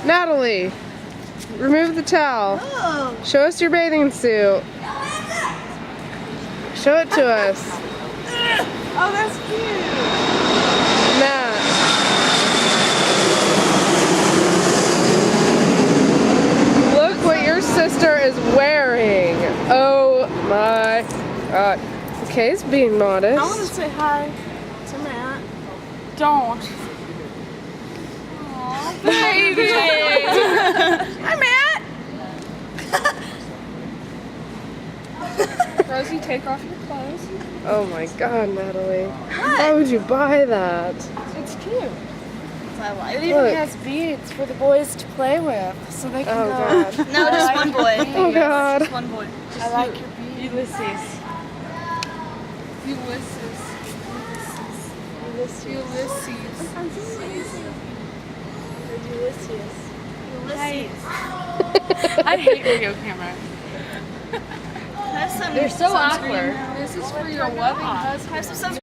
Natalie, remove the towel. Oh. Show us your bathing suit. Show it to us. Oh, that's cute. Matt. Look what your sister is wearing. Oh my god. Kay's being modest. I want to say hi to Matt. Don't. Aw, baby. Hi, Matt. Rosie, take off your clothes. Oh my god, Natalie. Why would you buy that? It's cute. I like It it. even Look. has beads for the boys to play with, so they can Oh go. god. No, just one boy. Oh god. Just one boy. I like your beads. Ulysses. Ulysses. I hate video cameras. Have some They're so sunscreen. awkward. This is for your loving husband. Have some sunscreen.